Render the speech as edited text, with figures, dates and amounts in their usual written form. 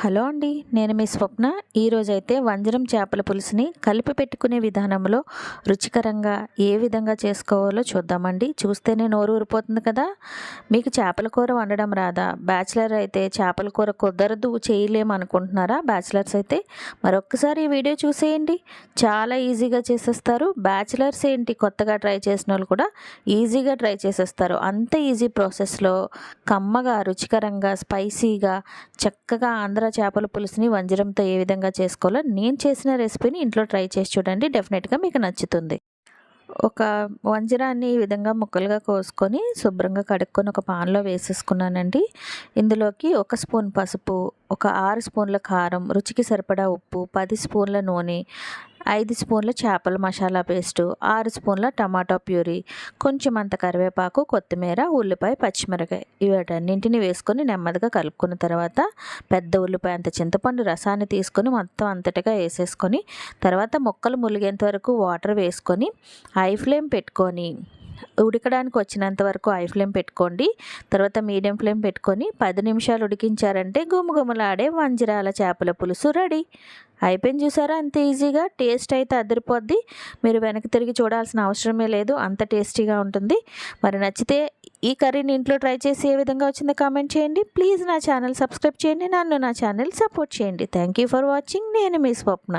Hello అండి, నేను మీ స్వప్న. ఈరోజైతే వంజరం చేపల పులుసుని కలిపి పెట్టుకునే విధానంలో రుచికరంగా ఏ విధంగా చేసుకోవాలో చూద్దామండి. చూస్తేనే నోరు ఊరిపోతుంది కదా. మీకు చేపల కూర వండడం రాదా? బ్యాచిలర్ అయితే చేపల కూర కుదరదు, చేయలేము అనుకుంటున్నారా? బ్యాచిలర్స్ అయితే మరొక్కసారి ఈ వీడియో చూసేయండి, చాలా ఈజీగా చేసేస్తారు. బ్యాచిలర్స్ ఏంటి, కొత్తగా ట్రై చేసిన వాళ్ళు కూడా ఈజీగా ట్రై చేసేస్తారు. అంత ఈజీ ప్రాసెస్లో కమ్మగా, రుచికరంగా, స్పైసీగా, చక్కగా ఆంధ్ర చేపల పులుసుని వంజరంతో ఏ విధంగా చేసుకోవాలో నేను చేసిన రెసిపీని ఇంట్లో ట్రై చేసి చూడండి, డెఫినెట్గా మీకు నచ్చుతుంది. ఒక వంజరాన్ని ఈ విధంగా ముక్కలుగా కోసుకొని శుభ్రంగా కడుక్కొని ఒక పాన్లో వేసేసుకున్నానండి. ఇందులోకి 1 స్పూన్ పసుపు, ఒక 6 స్పూన్ల కారం, రుచికి సరిపడా ఉప్పు, 10 స్పూన్ల నూనె, 5 స్పూన్ల చేపల మసాలా పేస్టు, 6 స్పూన్ల టమాటా ప్యూరీ, కొంచెం అంత కరివేపాకు, కొత్తిమీర, ఉల్లిపాయ, పచ్చిమిరకాయ వీటన్నింటిని వేసుకొని నెమ్మదిగా కలుపుకున్న తర్వాత పెద్ద ఉల్లిపాయ అంత చింతపండు రసాన్ని తీసుకొని మొత్తం అంతటిగా వేసేసుకొని తర్వాత ముక్కలు ములిగేంత వరకు వాటర్ వేసుకొని హై ఫ్లేమ్ పెట్టుకొని ఉడకడానికి వచ్చినంత వరకు హై ఫ్లేమ్ పెట్టుకోండి. తర్వాత మీడియం ఫ్లేమ్ పెట్టుకొని 10 నిమిషాలు ఉడికించారంటే గుమగుమలాడే వంజరాల చేపల పులుసు రెడీ అయిపోయింది. చూసారా, అంత ఈజీగా. టేస్ట్ అయితే అదిరిపోద్ది. మీరు వెనక్కి తిరిగి చూడాల్సిన అవసరమే లేదు, అంత టేస్టీగా ఉంటుంది. మరి నచ్చితే ఈ కర్రీని ఇంట్లో ట్రై చేసి ఏ విధంగా వచ్చిందో కామెంట్ చేయండి. ప్లీజ్ నా ఛానల్ సబ్స్క్రైబ్ చేయండి, నన్ను నా ఛానల్ సపోర్ట్ చేయండి. Thank you for watching. నేను మీ స్వప్న.